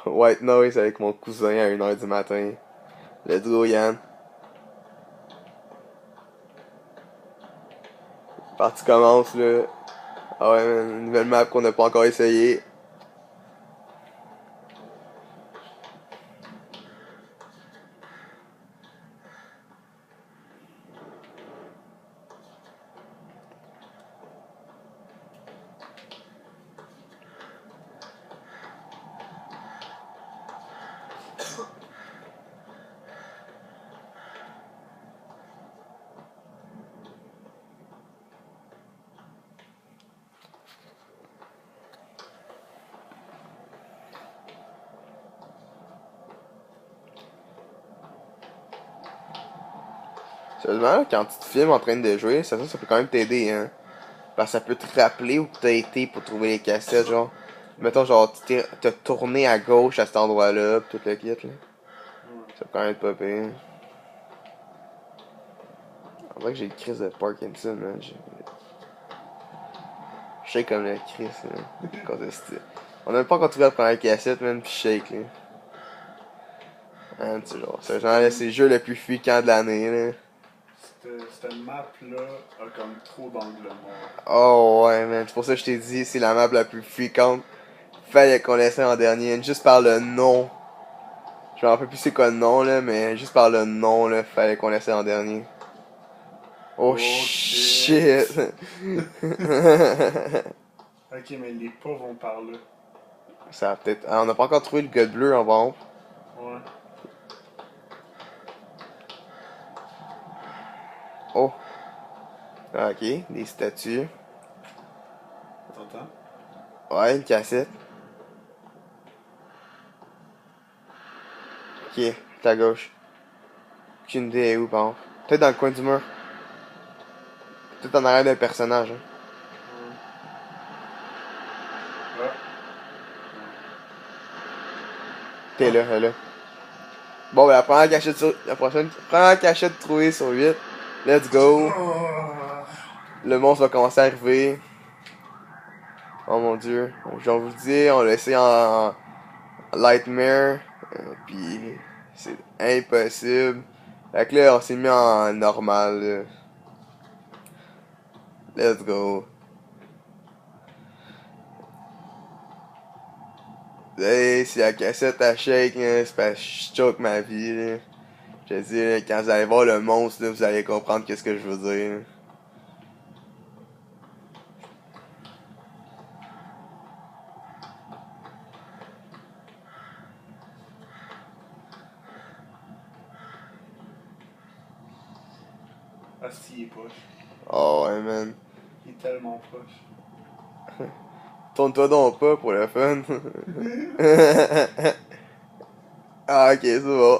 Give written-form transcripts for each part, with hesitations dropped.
White Noise avec mon cousin à 1h du matin. Let's go, Yann. Partie commence, là. Ah ouais, man, une nouvelle map qu'on n'a pas encore essayé. Sérieusement, là, quand tu te filmes en train de jouer, ça peut quand même t'aider, hein. Parce que ça peut te rappeler où t'as été pour trouver les cassettes, genre. Mettons, genre, t'as tourné à gauche à cet endroit-là, pis tout le kit, là. Ça peut quand même être pas pire. En vrai que j'ai le Chris de Parkinson, man. Je shake comme le Chris, là. On a même pas encore trouvé la première cassette, man, pis je shake, là. Man, c'est genre, c'est le jeu le plus fréquent de l'année, là. Cette map-là a comme trop d'angles morts. Oh ouais, man. C'est pour ça que je t'ai dit, c'est la map la plus fréquente. Fallait qu'on l'essaie en dernier, juste par le nom. Je me rappelle plus c'est quoi le nom, là, mais juste par le nom, là, fallait qu'on l'essaie en dernier. Oh shit! Ok, mais les pas vont par là. Ça va peut-être. Ah, on n'a pas encore trouvé le gars bleu en bas. Ouais. Oh! Ah, ok, des statues. T'entends? Ouais, une cassette. Ok, c'est à gauche. Aucune idée où, par contre. Peut-être dans le coin du mur. Peut-être en arrière d'un personnage, hein. Ouais. T'es là, elle est là. Bon, ben, la première cachette trouvée sur 8. Let's go. Ah. Le monstre va commencer à arriver. Oh mon dieu. Je vais vous le dire, on l'a essayé en Lightmare. Puis c'est impossible. Fait que là, on s'est mis en normal, là. Let's go. Hey, si la cassette à shake, là, c'est parce que je choke ma vie, là. Je te dis, là, quand vous allez voir le monstre, là, vous allez comprendre qu'est-ce que je veux dire, là. Ah, si, il est poche. Oh ouais, man. Il est tellement poche. Tourne-toi donc pas pour le fun. Ah, ok, c'est bon.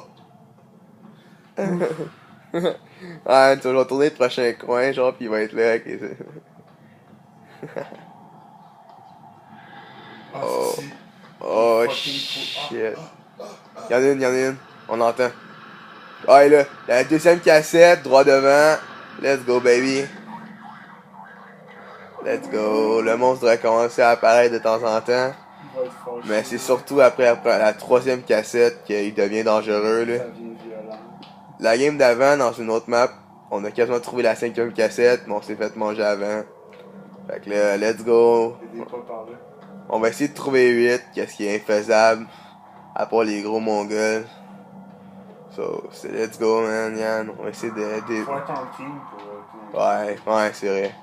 Ah, tu vas tourner le prochain coin, genre, pis il va être là, ok, c'est... Ah, Oh. si. Il est Oh, fucking fou. shit. Y'en a une. On entend. Ah, et là, la deuxième cassette, droit devant. Let's go, baby. Let's go. Le monstre devrait commencer à apparaître de temps en temps. Il va être fâché. Mais c'est surtout après la troisième cassette qu'il devient dangereux, là. Ça devient violent. La game d'avant, dans une autre map, on a quasiment trouvé la cinquième cassette, mais on s'est fait manger avant. Fait que là, let's go. Il y a des pas par là. On va essayer de trouver 8, qu'est-ce qui est infaisable. À part les gros mongols. So, c'est let's go, man, Yann. On va essayer de... Faut être en team pour. Ouais, c'est vrai.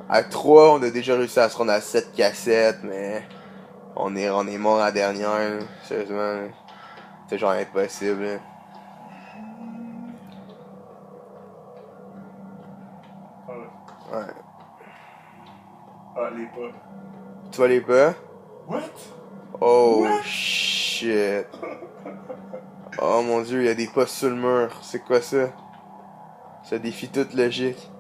À 3, on a déjà réussi à se rendre à 7 cassettes, mais on est mort à la dernière, là. Sérieusement, là. C'est genre impossible, là. Ah, ouais. Ouais. Ah, les pas. Tu vois les pas? What? Oh What? shit. Oh mon dieu, il y a des pas sur le mur. C'est quoi ça? Ça défie toute logique.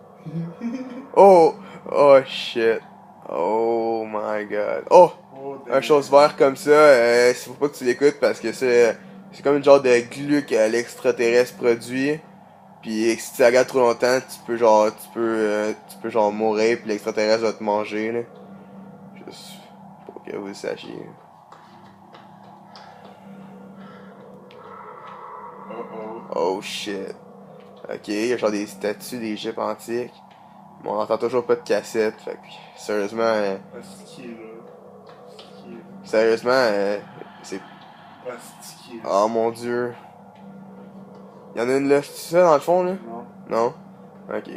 Oh! Oh shit. Oh my god. Oh! Oh, Un chose vert comme ça, faut pas que tu l'écoutes parce que c'est comme une genre de glu que l'extraterrestre produit. Puis si tu la regardes trop longtemps, tu peux genre mourir puis l'extraterrestre va te manger là. Juste pour que vous le sachiez. Oh shit. Ok, il y a genre des statues d'Égypte antique. Mais on entend toujours pas de cassette. Fait que, sérieusement, Ce qui est là. Ce qui est là. sérieusement, c'est. Ce qui est là. Oh mon dieu. Il y en a une là, c'est ça dans le fond là? Non. Non? Ok.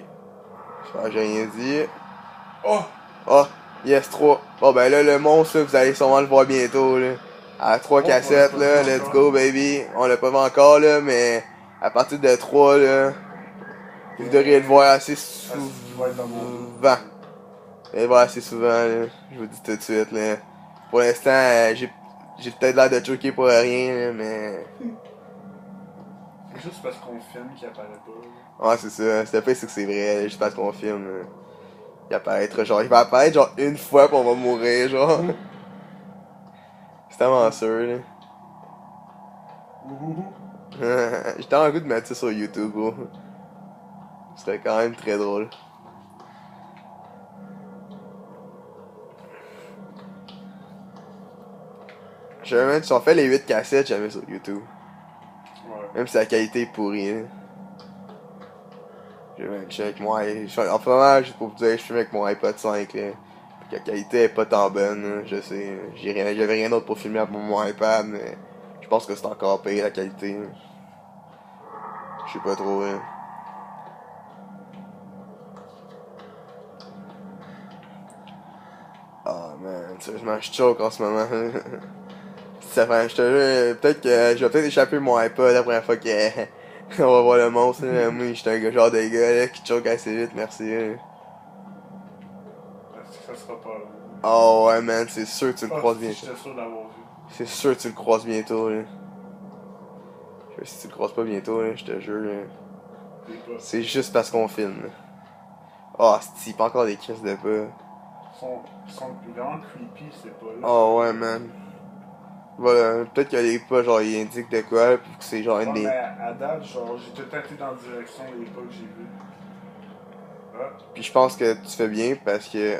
J'ai rien dit. Oh! Oh, yes, 3. Bon ben là, le monstre, là, vous allez sûrement le voir bientôt là. À 3 cassettes là, let's go baby. On l'a pas vu encore là, mais à partir de 3 là, vous devriez le voir assez souvent. Vous allez le voir assez souvent là. Je vous dis tout de suite là. Pour l'instant, j'ai peut-être l'air de choquer pour rien là, mais. C'est juste parce qu'on filme qu'il apparaît pas. Ouais, c'est ça. C'est fait, c'est que c'est vrai, juste parce qu'on filme. Là. Il va apparaître genre une fois pis on va mourir, genre. C'est tellement sûr, là. J'ai tellement le goût de mettre ça sur YouTube, gros. Ce serait quand même très drôle. Je sais même si on fait les 8 cassettes, jamais sur YouTube. Ouais. Même si la qualité est pourrie, là. Je vais check moi. En ce moment, juste pour vous dire, je filme avec mon iPod 5, là. La qualité est pas tant bonne, là, je sais. J'avais rien d'autre pour filmer avec mon iPad, mais je pense que c'est encore payé la qualité. Là. Je sais pas trop, hein. Ah man, sérieusement, je choke en ce moment. Ça fait, je te jure, peut-être que je vais peut-être échapper mon iPod la première fois que on va voir le monstre. Là. Moi, j'étais un genre de gars là, qui choke assez vite, merci. Là. Est-ce que ça sera pas long? Oh ouais man, c'est sûr que tu le croises bientôt. J'étais sûr d'avoir vu. C'est sûr que tu le croises bientôt là. Si tu le croises pas bientôt, là, je te jure. Là. C'est juste parce qu'on filme. Là. Oh, c'est pas encore des crises de pas. Ils sont vraiment creepy, c'est pas là. Oh ouais man. Voilà, peut-être que les pas, genre, ils indiquent de quoi, puis que c'est genre une des. Mais à date, genre, j'ai tout été dans la direction des pas que j'ai vus. Ah. Puis je pense que tu fais bien parce que.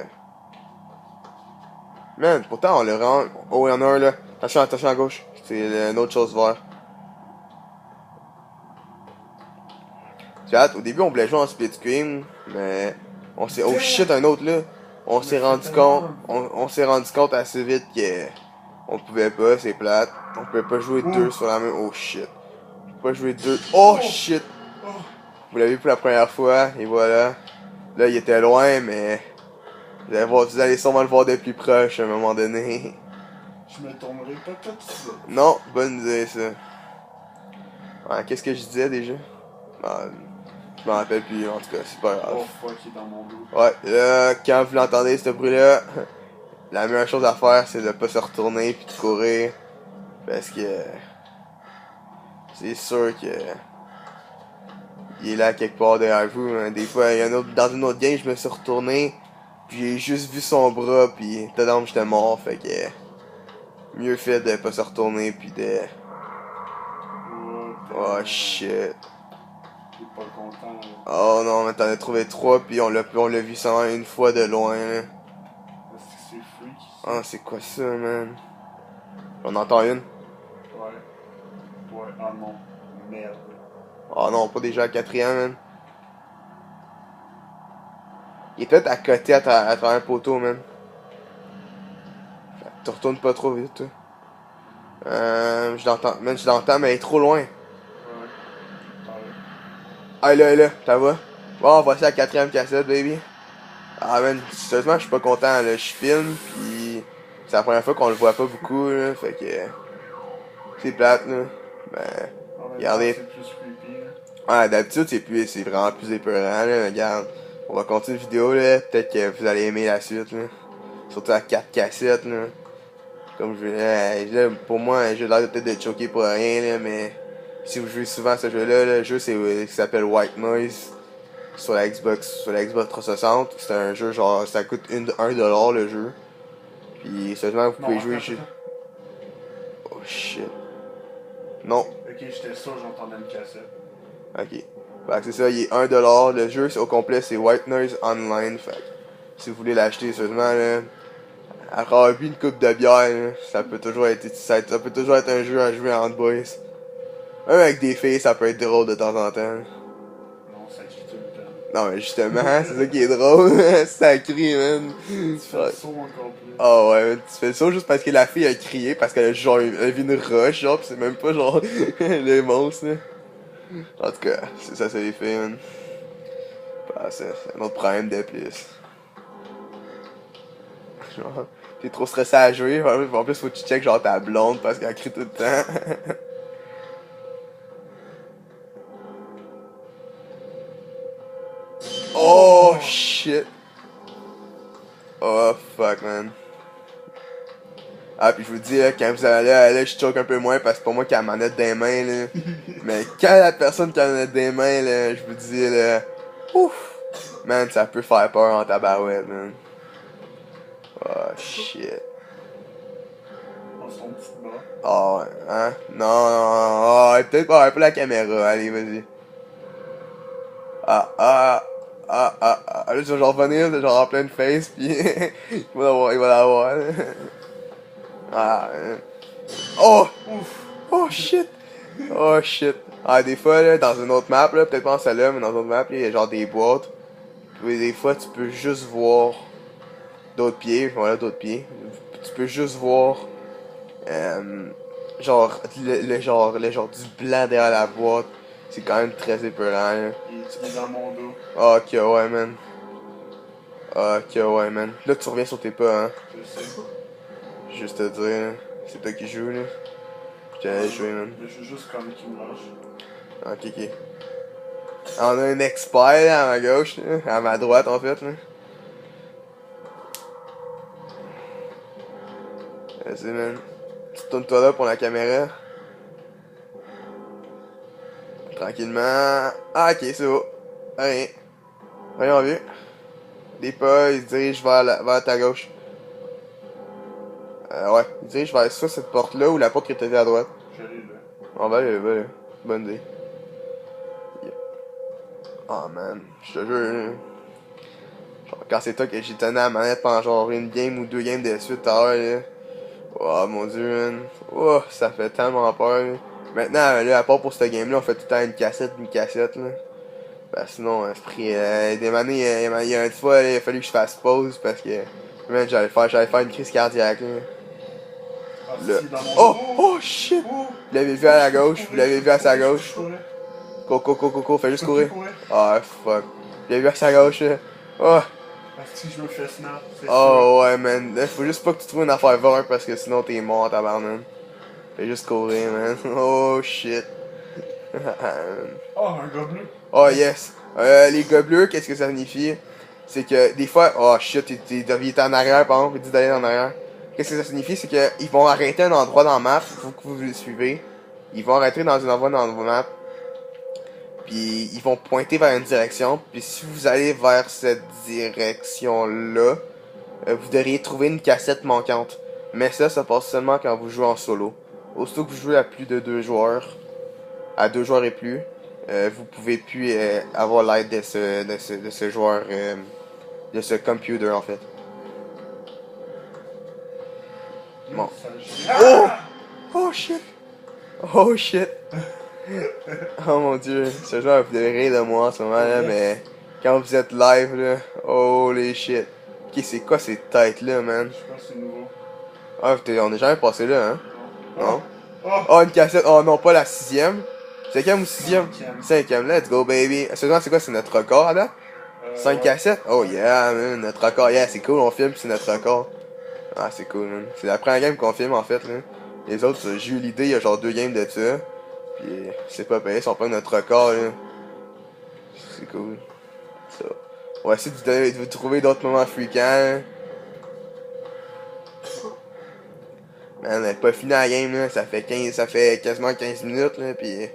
Man, pourtant on le rend. Oh, il y en a un là. Attention, attention à gauche. C'est une autre chose vert. Tu vois, au début on voulait jouer en split screen, mais on s'est. Oh shit, un autre là. On s'est rendu compte. On s'est rendu compte assez vite que. On pouvait pas, c'est plate. On pouvait pas jouer deux sur la même. Oh shit. On peut pas jouer deux. Oh shit! Vous l'avez vu pour la première fois, et voilà. Là, il était loin, mais. Vous allez sûrement le voir de plus proche à un moment donné. Je me tournerai pas tout de suite. Non, bonne idée ça. Ouais, qu'est-ce que je disais déjà? Je m'en rappelle plus, en tout cas, c'est pas grave. Oh fuck, il est dans mon dos. Ouais, là, quand vous l'entendez, ce bruit-là, la meilleure chose à faire, c'est de pas se retourner puis de courir. Parce que. C'est sûr que. Il est là quelque part derrière vous. Hein. Des fois, dans une autre game, je me suis retourné. Puis j'ai juste vu son bras. Puis dedans, j'étais mort. Fait que. Mieux fait de pas se retourner. Puis de. Oh shit. T'es pas content. Là. Oh non, mais t'en as trouvé 3. Puis on l'a vu seulement une fois de loin. Là. Est-ce que c'est freak? Ah, c'est quoi ça, man? On entend une? Ouais. Ouais, ah non. Merde. Oh non, pas déjà à 4ème, man. Il est peut-être à côté à travers un poteau, man. Tu retournes pas trop vite, toi. Je l'entends, man, je l'entends, mais elle est trop loin. Ouais. Ah, elle est là, t'as vois? Bon, voici la 4ème cassette, baby. Ah, man, sérieusement, je suis pas content, là. Je filme, pis c'est la première fois qu'on le voit pas beaucoup, là. Fait que. C'est plate, là. Ben. Regardez. C'est plus creepy, là. Ouais, d'habitude, c'est vraiment plus épeurant, là. Regarde. On va continuer la vidéo, là. Peut-être que vous allez aimer la suite, là. Surtout à 4 cassettes, là. Comme je là, pour moi, j'ai l'air peut-être de choquer pour rien, là, mais si vous jouez souvent à ce jeu-là, le jeu qui s'appelle White Noise sur la Xbox 360. C'est un jeu genre, ça coûte 1$ le jeu. Puis seulement vous pouvez jouer. Oh shit. Non. Ok, j'étais sûr j'entendais une cassette. Ok. Fait que c'est ça, il est 1$. Le jeu au complet c'est White Noise Online. Fait que si vous voulez l'acheter seulement là. Après avoir bu une coupe de bière, là, ça peut toujours être un jeu à jouer entre boys. Même avec des filles, ça peut être drôle de temps en temps. Non, ça crie tout le temps. Non, mais justement, c'est ça qui est drôle. Ça crie, man. Tu fais le saut encore plus. Ah ouais, tu fais ça juste parce que la fille a crié, parce qu'elle a genre, elle a vu une rush, genre, pis c'est même pas genre les monstres, là. En tout cas, c'est ça, c'est les filles, man. Bah, c'est un autre problème de plus. Genre, t'es trop stressé à jouer, en plus faut que tu check genre ta blonde parce qu'elle crie tout le temps. Oh shit. Oh fuck, man. Ah, puis je vous dis, là, quand vous allez là, je choque un peu moins parce que pour moi qui a la manette des mains, là. Mais quand la personne qui a la manette des mains, là, je vous dis, là, ouf, man, ça peut faire peur en tabarouette, man. Oh shit. On se trompe petit bas. Oh, ouais, hein? Non, non, oh, peut-être pas, pas la caméra, allez, vas-y. Là, tu vas genre revenir, t'es genre en pleine face, pis il va l'avoir, il va l'avoir. Ah, oh! Oh shit! Oh shit! Ah, des fois, là, dans une autre map, là, peut-être pas en celle-là, mais dans une autre map, il y a genre des boîtes. Puis des fois, tu peux juste voir d'autres pieds, voilà, d'autres pieds. Tu peux juste voir, genre, le genre du blanc derrière la boîte. C'est quand même très épeurant, là. Il est dans mon dos. Ah, ok, ouais, man. Ah, ok, ouais, man. Là, tu reviens sur tes pas, hein. Je sais. Juste te dire, là, c'est toi qui joues, là. Je t'allais jouer, man. Je joue juste comme qui me lâche. Ok, ok. On a un expert là, à ma gauche, là, à ma droite en fait. Là. Vas-y, man. Tu tournes-toi là pour la caméra. Tranquillement. Ah, ok, c'est beau. Rien. Rien vu. Des pas, il se dirige vers ta gauche. Ouais, il se dirige vers soit cette porte-là ou la porte qui était à droite. Je l'ai là. On va aller, va. Bonne idée. Yeah. Oh man, je te jure. Là. Genre, quand c'est toi que j'ai tenu la manette pendant genre une game ou deux games de suite tout à l'heure, là. Oh mon dieu, man. Oh, ça fait tellement peur, là. Maintenant, là, à part pour cette game-là, on fait tout le temps une cassette, là. Ben, sinon, c'est pris, des années, il y a une fois, là, il a fallu que je fasse pause parce que, man, j'allais faire une crise cardiaque, là. Ah, Là. si, dans mon Oh! dos. Oh shit! Oh! Vous l'avez vu à la gauche, vous l'avez vu à sa gauche. Je courais. Coco, fais juste Je courir. courais. Ah, fuck. Vous l'avez vu à sa gauche, là. Oh! Parce que je me fais snap, c'est sûr. Oh, ouais, man. Là, faut juste pas que tu trouves une affaire 20 parce que sinon t'es mort, tabarnak. Fais juste courir, man. Oh, shit. Oh, un gars bleu. Oh, yes. Les gars bleus, qu'est-ce que ça signifie? C'est que des fois, oh shit, il était en arrière, par exemple, il dit d'aller en arrière. Qu'est-ce que ça signifie? C'est qu'ils vont arrêter un endroit dans la map, faut que vous le suivez. Ils vont arrêter dans un endroit dans la map. Puis ils vont pointer vers une direction. Puis si vous allez vers cette direction-là, vous devriez trouver une cassette manquante. Mais ça passe seulement quand vous jouez en solo. Aussitôt que vous jouez à plus de 2 joueurs, à 2 joueurs et plus, vous pouvez plus avoir l'aide de ce joueur, de ce computer en fait. Bon. Oh! Oh shit! Oh shit! Oh mon dieu, ce joueur vous devez rire de moi en ce moment là, mais quand vous êtes live là, holy shit. Ok, c'est quoi ces têtes là, man? Je pense que c'est nouveau. Ah, on est jamais passé là, hein? Non? Oh! Oh, une cassette. Oh non, pas la 6ème. 5ème ou 6ème? Cinquième. 5ème, let's go, baby. C'est quoi, c'est notre record, là? 5 ouais. cassettes? Oh yeah, man, notre record. Yeah, c'est cool, on filme, c'est notre record. Ah, c'est cool, man. C'est la première game qu'on filme, en fait, là. Les autres, j'ai eu l'idée, il y a genre 2 games de ça. Puis, c'est pas payé, si on prend notre record, là. C'est cool. Ça. On va essayer de vous trouver d'autres moments fréquents. Man, on n'a pas fini la game, là. Ça fait quasiment 15 minutes, là. Puis,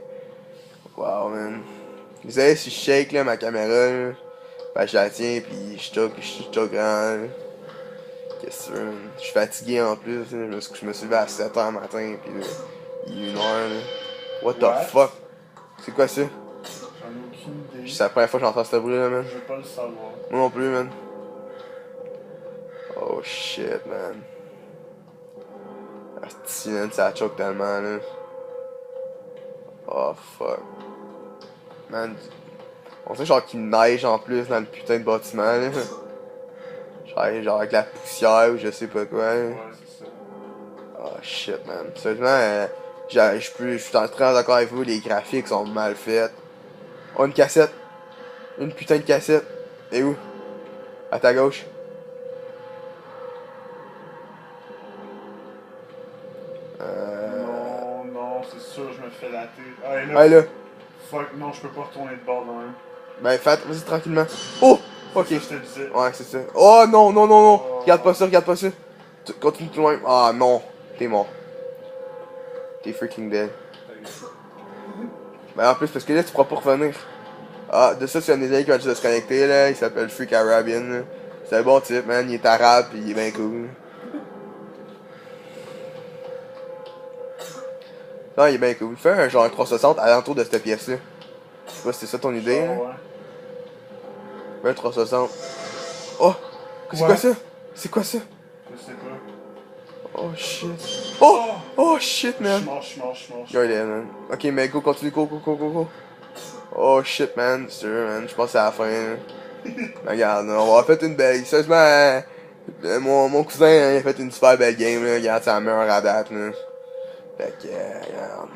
wow, man. Vous savez, si je shake, là, ma caméra, là. Ben, je la tiens, puis je suis choke grand, là. Qu'est-ce que tu veux, man? Je suis fatigué en plus, là. Je me suis levé à 7h le matin, puis là, il est 1h, là. What the What? fuck? C'est quoi ça? J'en ai aucune idée. C'est la première fois que j'entends ce bruit là, man. Je veux pas le savoir. Moi non plus, man. Oh shit, man. Asti, man, ça choque tellement, là. Oh fuck. Man, on sait genre qu'il neige en plus dans le putain de bâtiment là. Genre avec la poussière ou je sais pas quoi. Ouais, c'est ça. Oh shit man. Sérieusement, je suis très d'accord avec vous, les graphiques sont mal faits. Oh une cassette. Une putain de cassette. Et où? À ta gauche. Non, non, c'est sûr, je me fais latter. Ah, et là, Ouais là. fuck, non, je peux pas retourner de bord dans un. Ben faites, vas-y tranquillement. Oh! Ok. C'est ça, je te disais. Ouais, c'est ça. Oh non, non, non, non! Oh. Regarde pas ça, regarde pas ça. Continue plus loin. Ah non, t'es mort. T'es freaking dead. Ben en plus, parce que là, tu pourras pas revenir. Ah, de ça, c'est un des amis qui va juste se connecter, là. Il s'appelle Freak Arabian, là. C'est un bon type, man. Il est arabe, pis il est bien cool. Non, il est bien cool. Fais un genre un 360 alentour de cette pièce-là. Je sais pas si c'est ça ton idée, là. Ouais. Fais un 360. Oh! C'est quoi ça? C'est quoi ça? Je sais pas. Oh shit. Oh! Oh shit, Je man. suis mort, je suis mort, je suis mort. Yo, il est, man. Ok, mais go, continue, go, go, go, go, go. Oh shit, man. C'est sûr, man. Je pense que c'est à la fin, là. Mais regarde, on va avoir fait une belle. Sérieusement, mon cousin, hein, il a fait une super belle game, là. Regarde, c'est la meilleure à date, là. Fait que, regarde.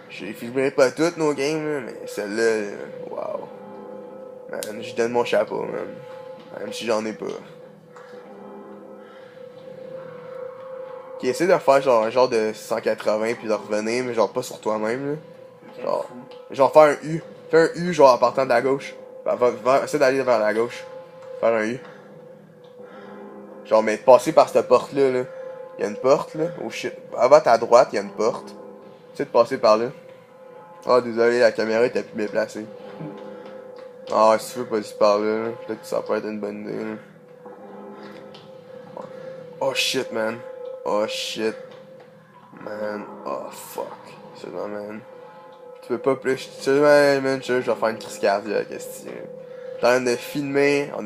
J'ai filmé pas toutes nos games, là, mais celle-là, wow. Man, je donne mon chapeau, man. Même si j'en ai pas. Qui essaie de faire genre un genre de 180 puis de revenir, mais genre pas sur toi-même, là. C'est Genre, fou. genre faire un U. Fais un U genre en partant de la gauche. Essaie d'aller vers la gauche. Faire un U. Genre mais passer par cette porte-là, là. Il y a une porte là. Oh shit. Avant à ta droite, il y a une porte. Essaie de passer par là. Ah désolé, la caméra était plus bien placée. Ah si tu veux passer par là, peut-être que ça peut être une bonne idée là. Oh shit man. Oh shit. Man. Oh fuck. C'est ça man. Tu peux pas plus. Sérieusement, man, je vais faire une crise cardiaque, qu'est-ce que tu en train de filmer, on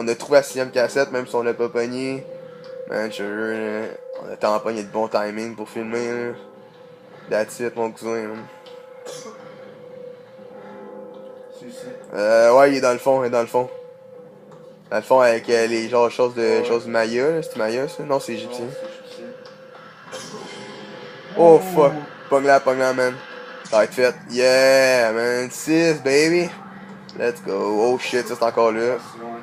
a trouvé la 6ème cassette, même si on l'a pas pogné. Man, on a tant pogné de bon timing pour filmer, là. That's it, mon cousin, man. C'est ici. Ouais, il est dans le fond, il est dans le fond. Dans le fond, avec les genre choses Ouais. choses Maya, là. C'est Maya, ça? Non, c'est égyptien. Non, c'est égyptien. Oh, fuck. Pogne là, man. Ça va être fait. Yeah, man. 6, baby. Let's go. Oh shit, ça c'est encore là. C'est loin.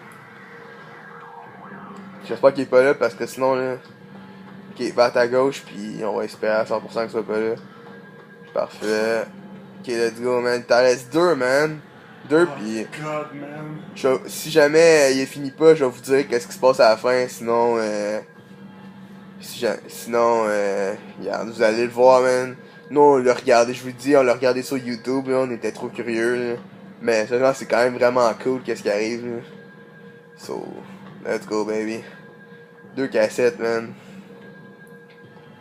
J'espère qu'il est pas là parce que sinon là. Ok, va à ta gauche puis on va espérer à 100% qu'il soit pas là. Parfait. Ok, let's go man. T'en restes 2 man. 2 puis. God, man. Si jamais il est fini pas, je vais vous dire qu'est-ce qui se passe à la fin. Sinon, regarde, vous allez le voir man. Nous on l'a regardé, je vous le dis, on l'a regardé sur YouTube là, on était trop curieux là. Mais seulement c'est quand même vraiment cool qu'est-ce qui arrive là. So, let's go baby. 2 cassettes man.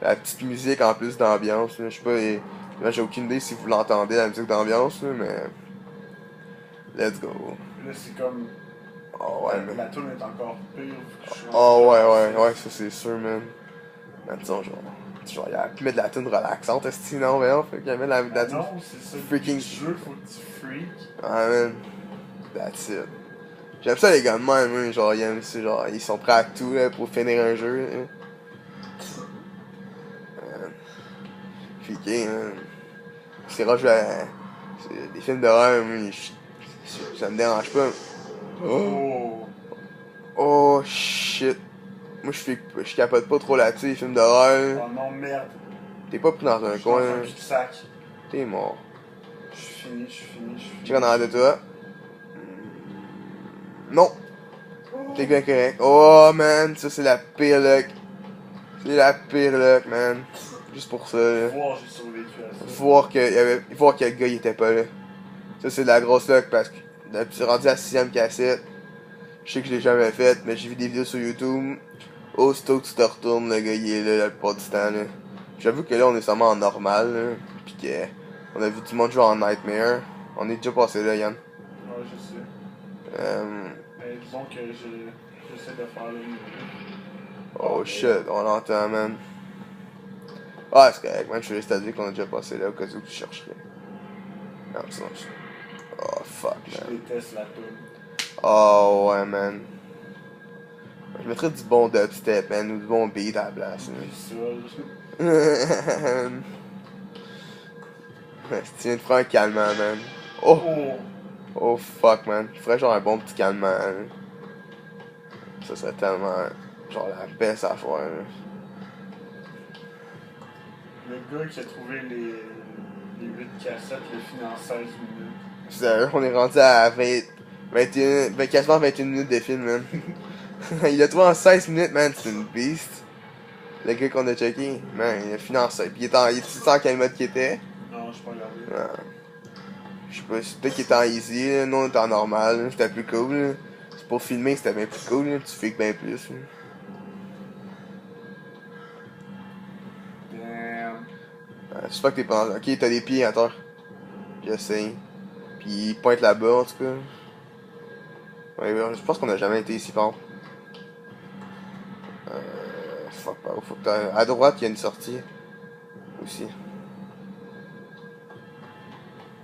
La petite musique en plus d'ambiance, là. Je sais pas, moi j'ai aucune idée si vous l'entendez la musique d'ambiance là, mais. Let's go. Là, c'est comme. Oh ouais, man. La toune est encore pire. Vu que je suis Oh ouais, ça c'est sûr, man. Man, disons, genre, il a pu mettre de la tune relaxante, sinon, voyons, fait qu'il y avait de la tune. Non, c'est ça. freaking- Le jeu, faut que tu freak. Ah, man. That's it. J'aime ça, les gars de même, hein, genre, ils sont prêts à tout, là, pour finir un jeu, là. Man. Freaking, man. C'est rare, c'est des films d'horreur, man, ça me dérange pas. Oh. Oh, shit. Moi, je capote pas trop là-dessus, les films d'horreur. Oh non, merde. T'es pas pris dans un Je suis dans coin, un cul-de-sac. t'es mort. Je suis fini, je suis fini, je suis fini. Check en arrière de toi. Non! T'es bien correct. Oh man, ça c'est la pire luck. C'est la pire luck, man. Juste pour ça, là. Voir, j'ai survécu à ça. Voir que le gars il était pas là. Ça c'est de la grosse luck parce que je suis rendu à la 6ème cassette. Je sais que je l'ai jamais faite, mais j'ai vu des vidéos sur YouTube. Aussitôt que tu te retournes, le gars il est là la plupart du temps, là. J'avoue que là on est seulement en normal, là. Pis que on a vu tout le monde jouer en Nightmare. On est déjà passé là, Yann. Ouais, je sais. Mais disons que j'essaie de faire le mieux. Oh shit, on l'entend, man. Ah, c'est correct, man. Je suis juste à dire qu'on a déjà passé là au cas où tu chercherais. Non, sinon, oh, fuck, Je man. déteste la toune. Oh, ouais, man. Je mettrais du bon dubstep, man, ou du bon beat à la place, Puis ça, man. Ouais, si tu viens de prendre un calmant, man. Oh! oh! Oh, fuck, man. Je ferais genre un bon petit calmant, hein. Ça serait tellement, genre, la best affaire, là. Le gars qui a trouvé les 8 cassettes le finit en 16 minutes. Sérieux, on est rendu à 21, quasiment 21 minutes de film, man. Il a trouvé en 16 minutes, man. C'est une beast. Le gars qu'on a checké, man, il a fini en 16. Puis il était en quel mode qu'il était? Non, je suis pas regardé. Ouais. Je sais pas, peut-être qu'il était en easy, là. Nous on était en normal, là. C'était plus cool, là. C'est pour filmer, c'était bien plus cool, là. Tu fakes bien plus, là. Damn. J'espère que t'es pas en... Ok, t'as des pieds à terre. J'essaye. Puis il pointe là-bas, en tout cas. Ouais, je pense qu'on a jamais été ici, par contre. Fuck, faut que t'as... À droite, il y a une sortie. Aussi.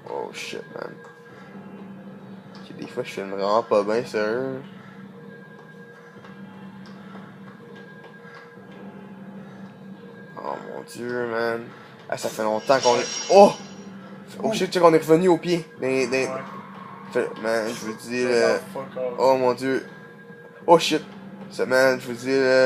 Oh shit, man. Ok, des fois, je filme vraiment pas bien, sérieux. Oh mon dieu, man. Ah, ça fait longtemps qu'on est... Oh! Oh shit, check, on est revenu au pied. Ouais. Man, je veux dire... Regarde, fuck off. Oh mon dieu. Oh shit. Man, je veux dire...